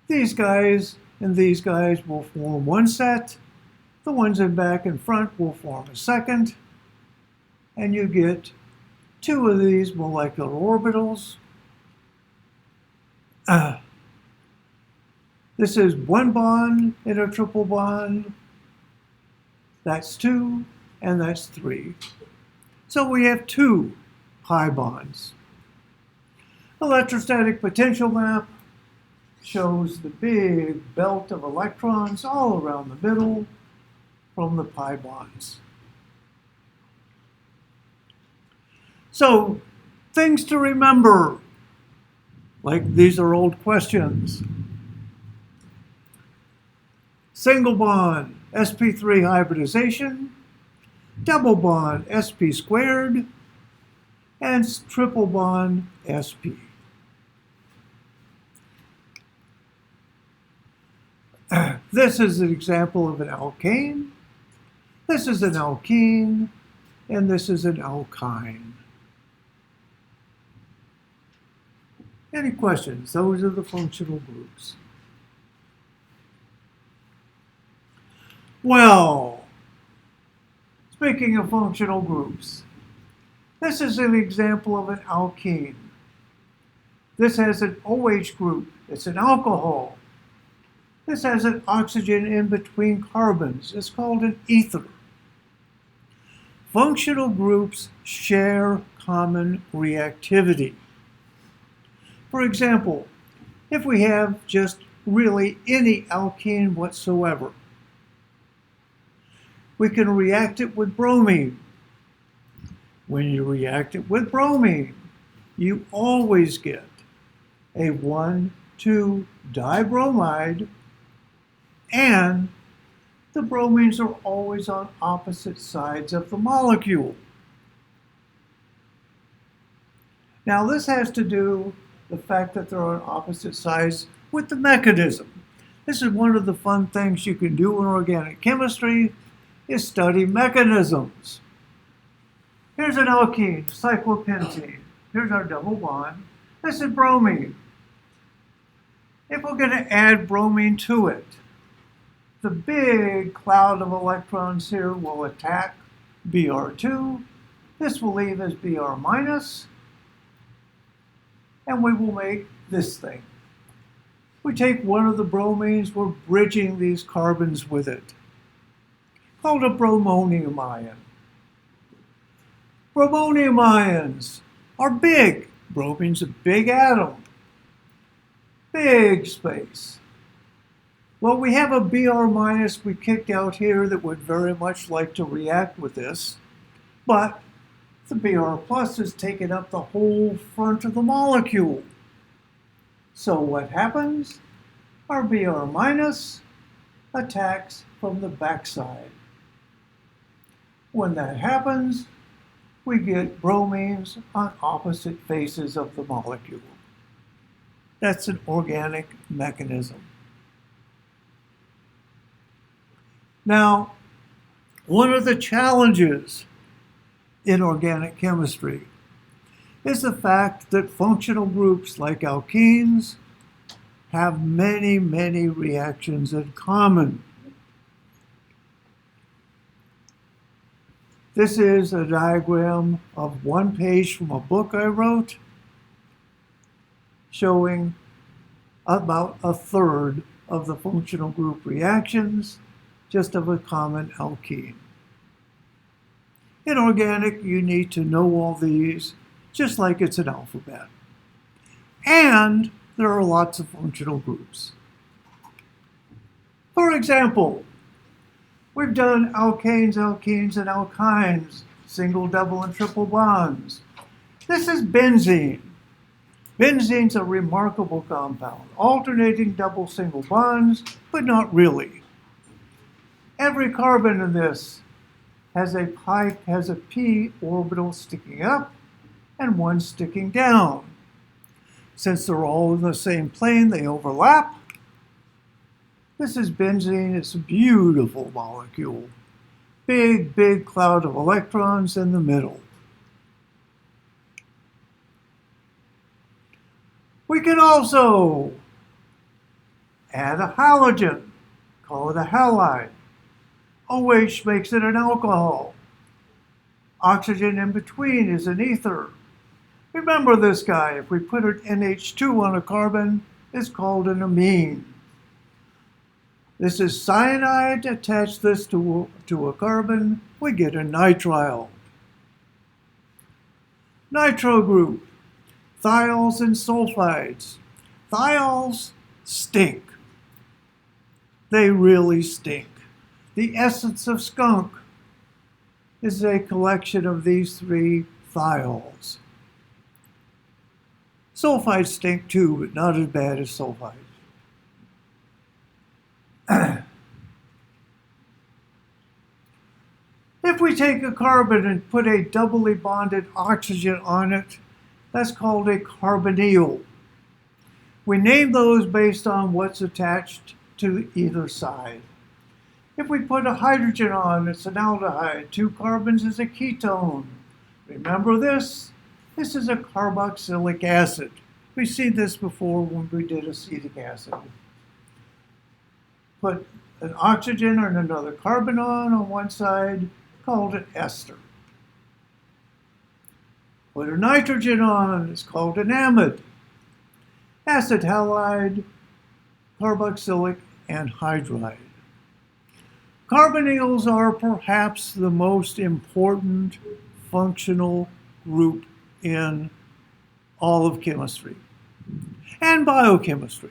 These guys and these guys will form one set. The ones in back and front will form a second. And you get 2 of these molecular orbitals. This is 1 bond in a triple bond. That's 2, and that's 3. So we have 2 pi bonds. Electrostatic potential map shows the big belt of electrons all around the middle. from the pi bonds. So, things to remember, like these are old questions. Single bond, sp3 hybridization, double bond, sp squared, and triple bond, sp. This is an example of an alkane. This is an alkene, and this is an alkyne. Any questions? Those are the functional groups. Well, speaking of functional groups, this is an example of an alkene. This has an OH group. It's an alcohol. This has an oxygen in between carbons. It's called an ether. Functional groups share common reactivity. For example, if we have just really any alkene whatsoever, we can react it with bromine. When you react it with bromine, you always get a 1,2 dibromide, and the bromines are always on opposite sides of the molecule. Now this has to do the fact that they're on opposite sides with the mechanism. This is one of the fun things you can do in organic chemistry, is study mechanisms. Here's an alkene, cyclopentene. Here's our double bond. This is bromine. If we're going to add bromine to it, the big cloud of electrons here will attack Br2. This will leave as Br minus, and we will make this thing. We take one of the bromines, we're bridging these carbons with it, called a bromonium ion. Bromonium ions are big. Bromine's a big atom, big space. Well, we have a Br minus we kicked out here that would very much like to react with this, but the Br plus has taken up the whole front of the molecule. So what happens? Our Br minus attacks from the backside. When that happens, we get bromines on opposite faces of the molecule. That's an organic mechanism. Now, one of the challenges in organic chemistry is the fact that functional groups like alkenes have many, many reactions in common. This is a diagram of one page from a book I wrote showing about a third of the functional group reactions just of a common alkene. In organic, you need to know all these, just like it's an alphabet. And there are lots of functional groups. For example, we've done alkanes, alkenes, and alkynes, single, double, and triple bonds. This is benzene. Benzene's a remarkable compound, alternating double single bonds, but not really. Every carbon in this has a p orbital sticking up and one sticking down. Since they're all in the same plane, they overlap. This is benzene. It's a beautiful molecule. Big, big cloud of electrons in the middle. We can also add a halogen, call it a halide. OH makes it an alcohol. Oxygen in between is an ether. Remember this guy, if we put an NH2 on a carbon, it's called an amine. This is cyanide. Attach this to a carbon, we get a nitrile. Nitro group, thiols and sulfides. Thiols stink. They really stink. The essence of skunk is a collection of these three thiols. Sulfides stink too, but not as bad as sulfides. If we take a carbon and put a doubly bonded oxygen on it, that's called a carbonyl. We name those based on what's attached to either side. If we put a hydrogen on, it's an aldehyde. 2 carbons is a ketone. Remember this? This is a carboxylic acid. We've seen this before when we did acetic acid. Put an oxygen and another carbon on one side, called an ester. Put a nitrogen on, it's called an amide. Acid halide, carboxylic anhydride. Carbonyls are perhaps the most important functional group in all of chemistry and biochemistry.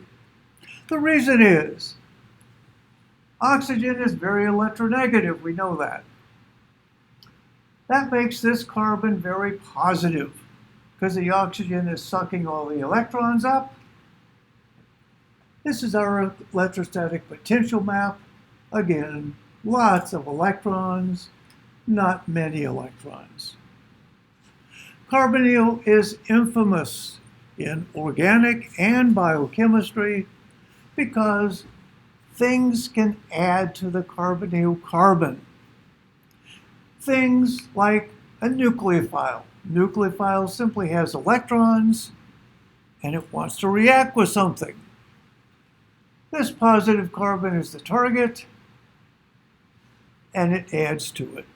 The reason is oxygen is very electronegative, we know that. That makes this carbon very positive because the oxygen is sucking all the electrons up. This is our electrostatic potential map. Again, lots of electrons, not many electrons. Carbonyl is infamous in organic and biochemistry because things can add to the carbonyl carbon. Things like a nucleophile. Nucleophile simply has electrons and it wants to react with something. This positive carbon is the target and it adds to it.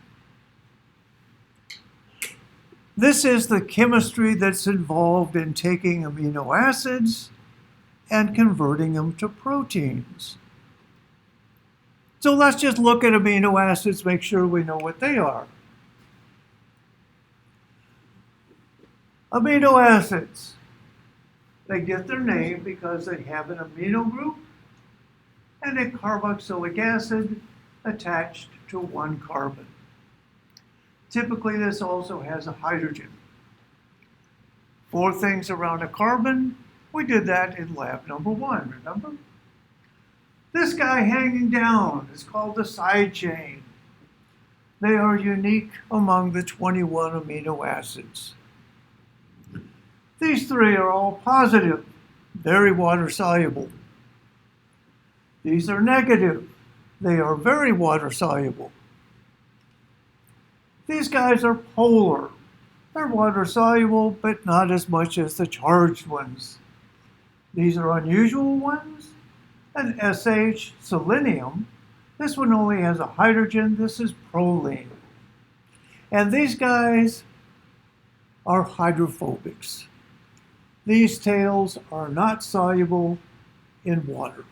This is the chemistry that's involved in taking amino acids and converting them to proteins. So let's just look at amino acids, make sure we know what they are. Amino acids, they get their name because they have an amino group and a carboxylic acid attached to one carbon. Typically, this also has a hydrogen. 4 things around a carbon. We did that in lab number 1, remember? This guy hanging down is called the side chain. They are unique among the 21 amino acids. These 3 are all positive, very water soluble. These are negative. They are very water soluble. These guys are polar. They're water soluble, but not as much as the charged ones. These are unusual ones. An SH, selenium. This one only has a hydrogen. This is proline. And these guys are hydrophobics. These tails are not soluble in water.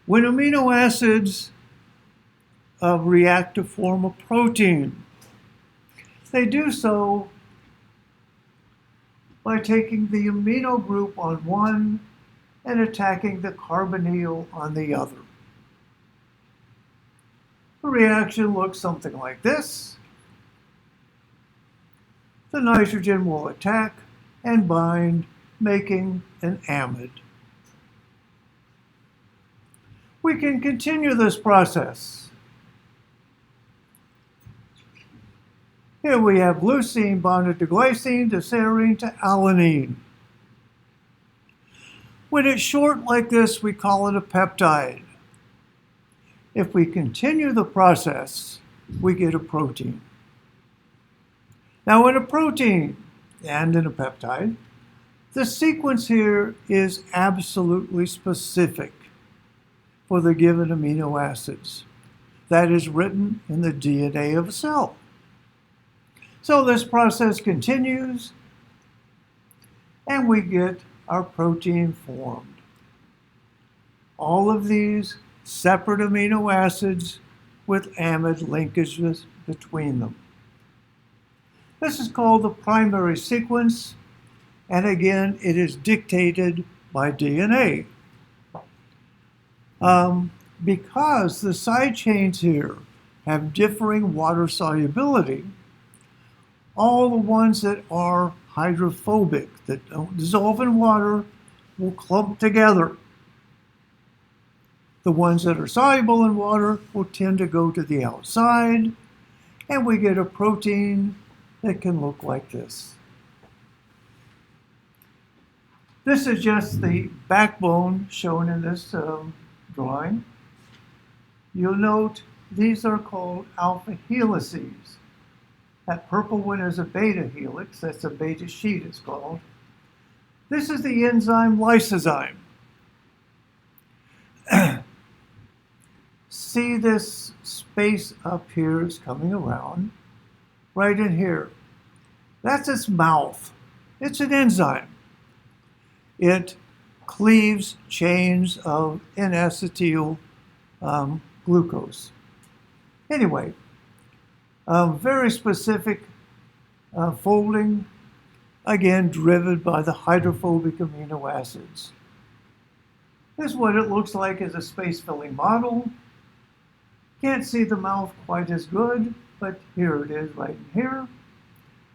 When amino acids react to form a protein, they do so by taking the amino group on one and attacking the carbonyl on the other. The reaction looks something like this. The nitrogen will attack and bind, making an amide. We can continue this process. Here we have leucine bonded to glycine, to serine, to alanine. When it's short like this, we call it a peptide. If we continue the process, we get a protein. Now in a protein and in a peptide, the sequence here is absolutely specific for the given amino acids. That is written in the DNA of a cell. So this process continues, and we get our protein formed. All of these separate amino acids with amide linkages between them. This is called the primary sequence, and again, it is dictated by DNA. Because the side chains here have differing water solubility, all the ones that are hydrophobic, that don't dissolve in water, will clump together. The ones that are soluble in water will tend to go to the outside, and we get a protein that can look like this. This is just the backbone shown in this drawing. You'll note these are called alpha helices. That purple one is a beta helix. That's a beta sheet, it's called. This is the enzyme lysozyme. See this space up here is coming around, right in here. That's its mouth. It's an enzyme. It cleaves chains of N-acetyl glucose. Anyway, very specific folding, again driven by the hydrophobic amino acids. This is what it looks like as a space-filling model. Can't see the mouth quite as good, but here it is right in here.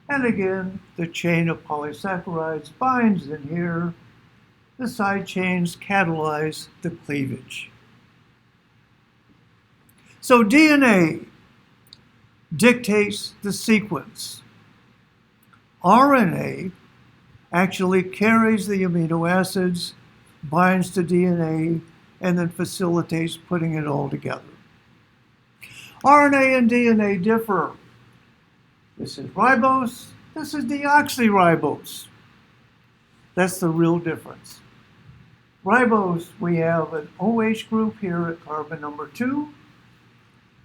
And again, the chain of polysaccharides binds in here. The side chains catalyze the cleavage. So DNA dictates the sequence. RNA actually carries the amino acids, binds to DNA, and then facilitates putting it all together. RNA and DNA differ. This is ribose, this is deoxyribose. That's the real difference. Ribose, we have an OH group here at carbon number 2,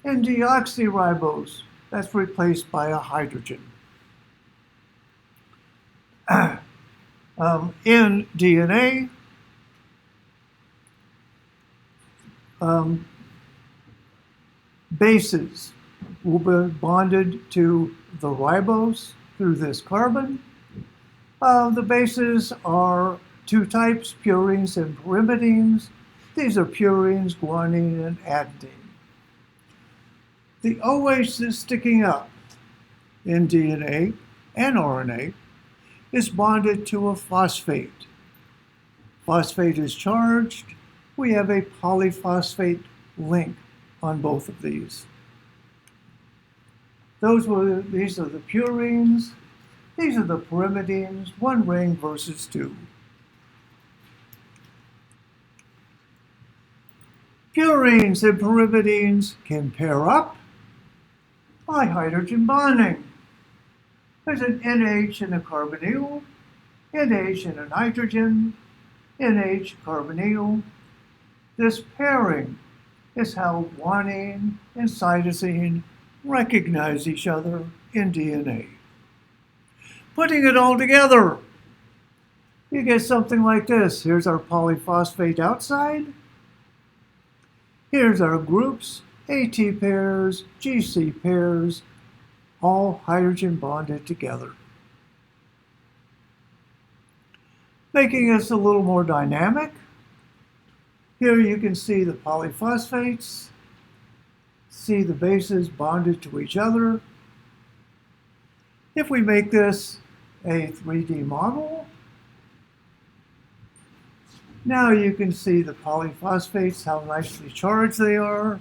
and deoxyribose, that's replaced by a hydrogen. In DNA, bases will be bonded to the ribose through this carbon. The bases are two types, purines and pyrimidines. These are purines, guanine, and adenine. The OH that's sticking up in DNA and RNA is bonded to a phosphate. Phosphate is charged. We have a polyphosphate link on both of these. These are the purines. These are the pyrimidines, one ring versus two. Purines and pyrimidines can pair up by hydrogen bonding. There's an NH in a carbonyl, NH in a nitrogen, NH carbonyl. This pairing is how guanine and cytosine recognize each other in DNA. Putting it all together, you get something like this. Here's our polyphosphate outside. Here's our groups, AT pairs, GC pairs, all hydrogen bonded together. Making us a little more dynamic. Here you can see the polyphosphates, see the bases bonded to each other. If we make this a 3D model, now you can see the polyphosphates, how nicely charged they are,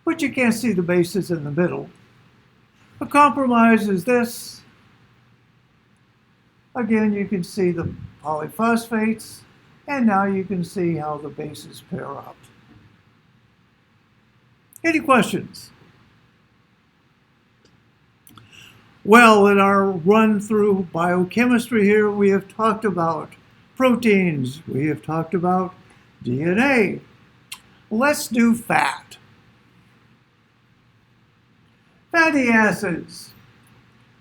but you can't see the bases in the middle. The compromise is this. Again, you can see the polyphosphates, and now you can see how the bases pair up. Any questions? Well, in our run through biochemistry here, we have talked about proteins. We have talked about DNA. Let's do fat. Fatty acids.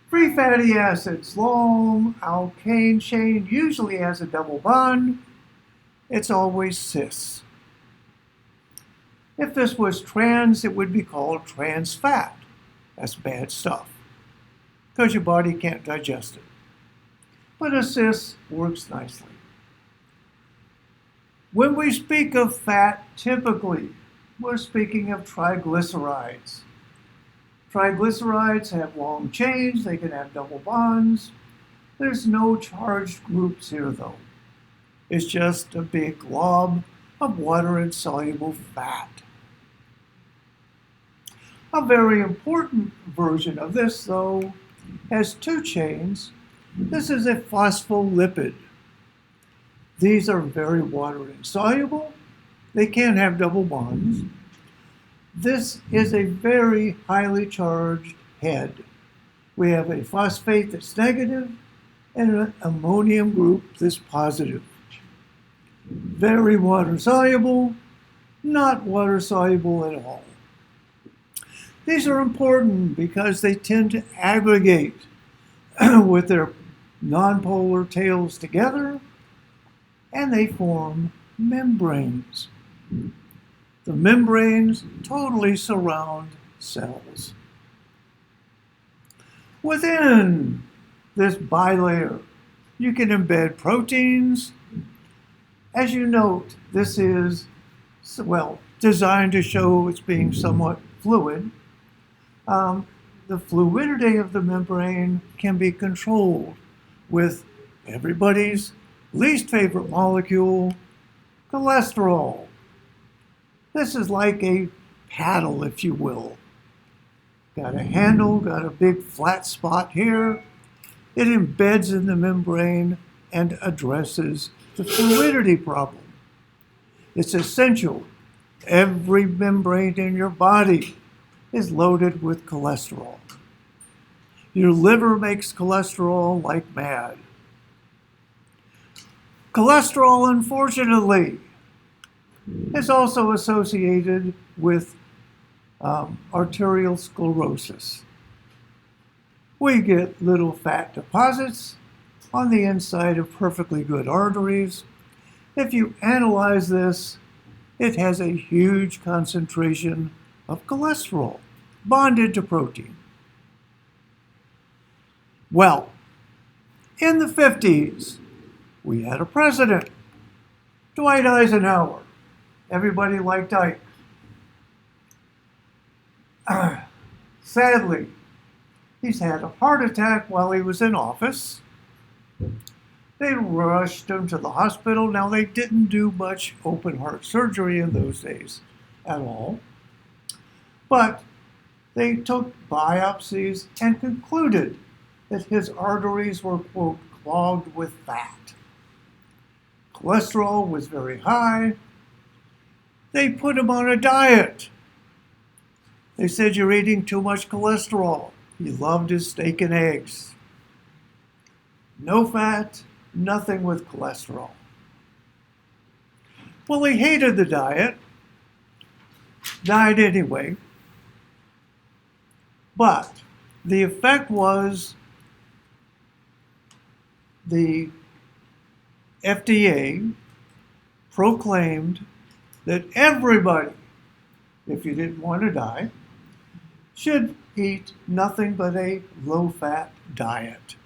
Free fatty acids, long alkane chain, usually has a double bond. It's always cis. If this was trans, it would be called trans fat. That's bad stuff, because your body can't digest it. But a cis works nicely. When we speak of fat, typically, we're speaking of triglycerides. Triglycerides have long chains, they can have double bonds. There's no charged groups here, though. It's just a big glob of water-insoluble fat. A very important version of this, though, has two chains. This is a phospholipid. These are very water-insoluble. They can have double bonds. This is a very highly charged head. We have a phosphate that's negative and an ammonium group that's positive. Very water-soluble, not water-soluble at all. These are important because they tend to aggregate with their nonpolar tails together, and they form membranes. The membranes totally surround cells. Within this bilayer, you can embed proteins. As you note, this is, well, designed to show it's being somewhat fluid. The fluidity of the membrane can be controlled with everybody's least favorite molecule, cholesterol. This is like a paddle, if you will. Got a handle, got a big flat spot here. It embeds in the membrane and addresses the fluidity problem. It's essential. Every membrane in your body is loaded with cholesterol. Your liver makes cholesterol like mad. Cholesterol, unfortunately, is also associated with arterial sclerosis. We get little fat deposits on the inside of perfectly good arteries. If you analyze this, it has a huge concentration of cholesterol bonded to protein. Well, in the 50s, we had a president, Dwight Eisenhower. Everybody liked Ike. Sadly, he's had a heart attack while he was in office. They rushed him to the hospital. Now, they didn't do much open heart surgery in those days at all. But they took biopsies and concluded that his arteries were, quote, clogged with fat. Cholesterol was very high. They put him on a diet. They said, you're eating too much cholesterol. He loved his steak and eggs. No fat, nothing with cholesterol. Well, he hated the diet, died anyway. But the effect was the FDA proclaimed that everybody, if you didn't want to die, should eat nothing but a low-fat diet.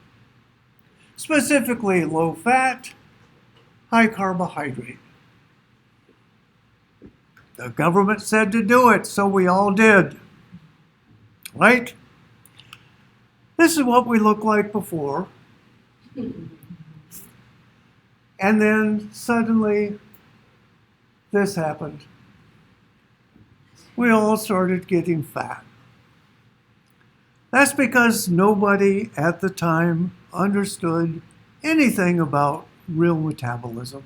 Specifically low-fat, high-carbohydrate. The government said to do it, so we all did. Right? This is what we looked like before. And then suddenly, this happened. We all started getting fat. That's because nobody at the time understood anything about real metabolism.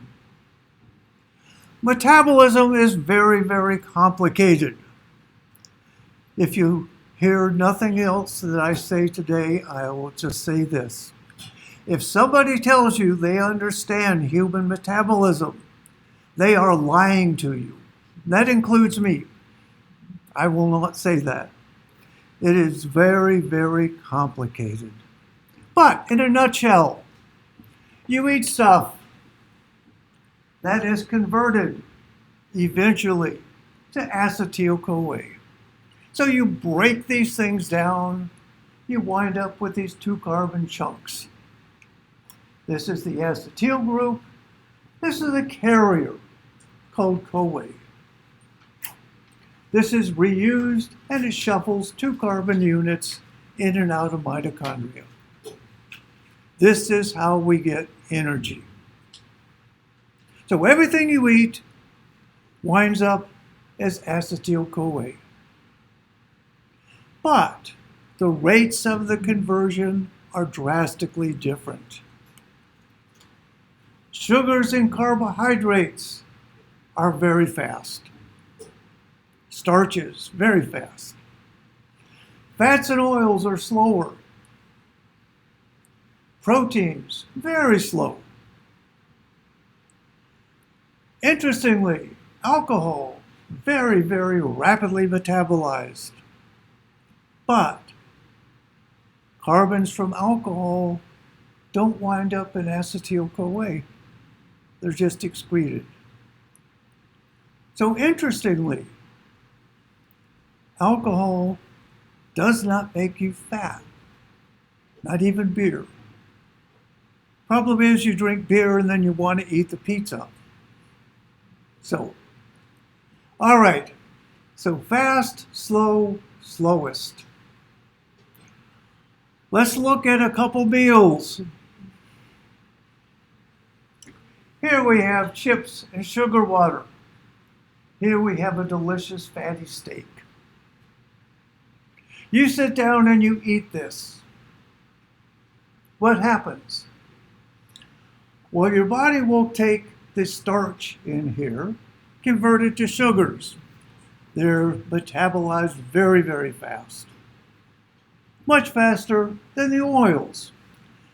Metabolism is very, very complicated. If you hear nothing else that I say today, I will just say this. If somebody tells you they understand human metabolism, they are lying to you. That includes me. I will not say that. It is very, very complicated. But in a nutshell, you eat stuff that is converted eventually to acetyl-CoA. So you break these things down, you wind up with these 2 carbon chunks. This is the acetyl group. This is the carrier. called CoA. This is reused and it shuffles 2 carbon units in and out of mitochondria. This is how we get energy. So everything you eat winds up as acetyl-CoA. But the rates of the conversion are drastically different. Sugars and carbohydrates are very fast. Starches, very fast. Fats and oils are slower. Proteins, very slow. Interestingly, alcohol, very, very rapidly metabolized. But carbons from alcohol don't wind up in acetyl-CoA. They're just excreted. So interestingly, alcohol does not make you fat, not even beer. Problem is you drink beer and then you want to eat the pizza. So, all right, so fast, slow, slowest. Let's look at a couple meals. Here we have chips and sugar water. Here we have a delicious fatty steak. You sit down and you eat this. What happens? Well, your body will take the starch in here, convert it to sugars. They're metabolized very, very fast. Much faster than the oils.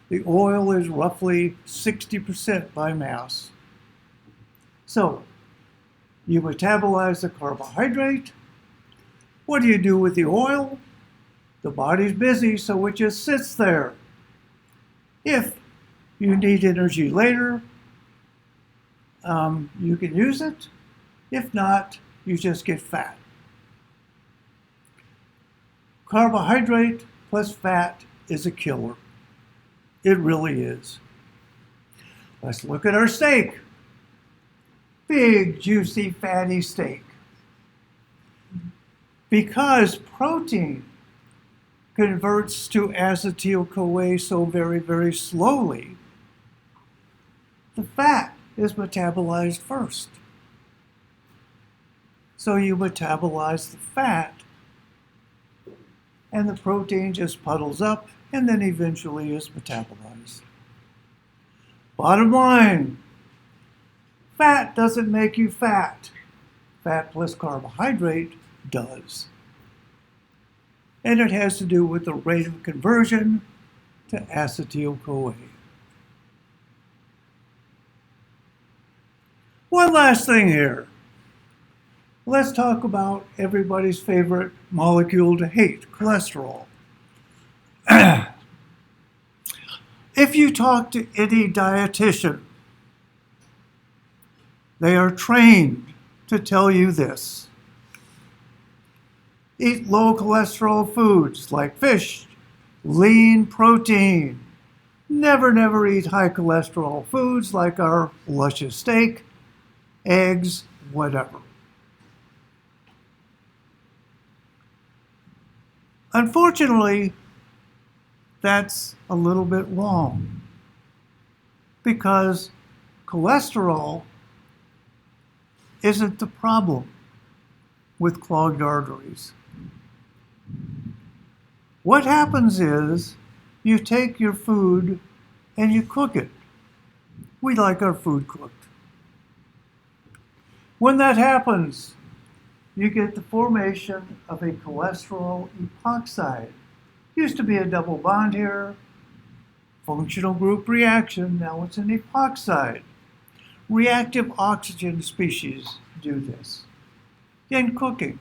The oil is roughly 60% by mass. So, you metabolize the carbohydrate. What do you do with the oil? The body's busy, so it just sits there. If you need energy later, you can use it. If not, you just get fat. Carbohydrate plus fat is a killer. It really is. Let's look at our steak. Big, juicy, fatty steak. Because protein converts to acetyl-CoA so very, very slowly, the fat is metabolized first. So you metabolize the fat, and the protein just puddles up and then eventually is metabolized. Bottom line, fat doesn't make you fat. Fat plus carbohydrate does. And it has to do with the rate of conversion to acetyl-CoA. One last thing here. Let's talk about everybody's favorite molecule to hate, cholesterol. If you talk to any dietitian, they are trained to tell you this. Eat low cholesterol foods like fish, lean protein. Never eat high cholesterol foods like our luscious steak, eggs, whatever. Unfortunately, that's a little bit wrong because cholesterol isn't the problem with clogged arteries. What happens is you take your food and you cook it. We like our food cooked. When that happens, you get the formation of a cholesterol epoxide. Used to be a double bond here, functional group reaction, now it's an epoxide. Reactive oxygen species do this in cooking.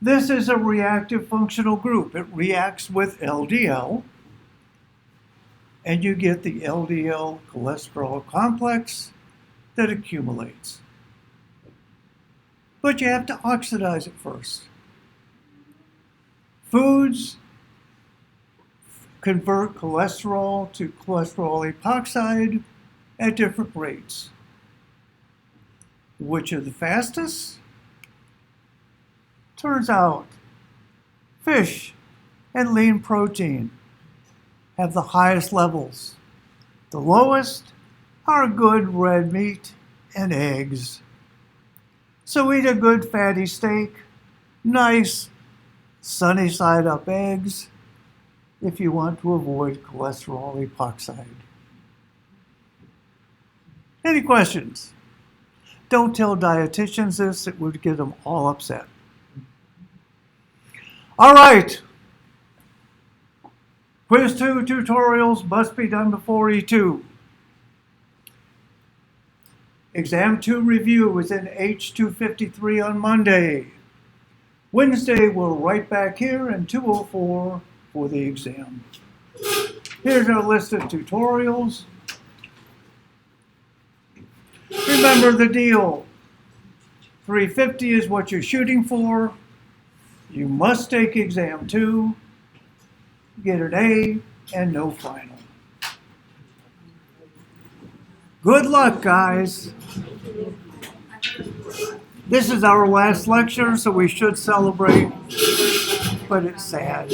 This is a reactive functional group. It reacts with LDL, and you get the LDL cholesterol complex that accumulates. But you have to oxidize it first. Foods convert cholesterol to cholesterol epoxide at different rates. Which are the fastest? Turns out fish and lean protein have the highest levels. The lowest are good red meat and eggs. So eat a good fatty steak, nice sunny side up eggs, if you want to avoid cholesterol epoxide. Any questions? Don't tell dietitians this, it would get them all upset. All right. Quiz 2 tutorials must be done before E2. Exam 2 review is in H253 on Monday. Wednesday, we're right back here in 204 for the exam. Here's our list of tutorials. Remember the deal. 350 is what you're shooting for. You must take exam 2, get an A, and no final. Good luck, guys. This is our last lecture, so we should celebrate, but it's sad.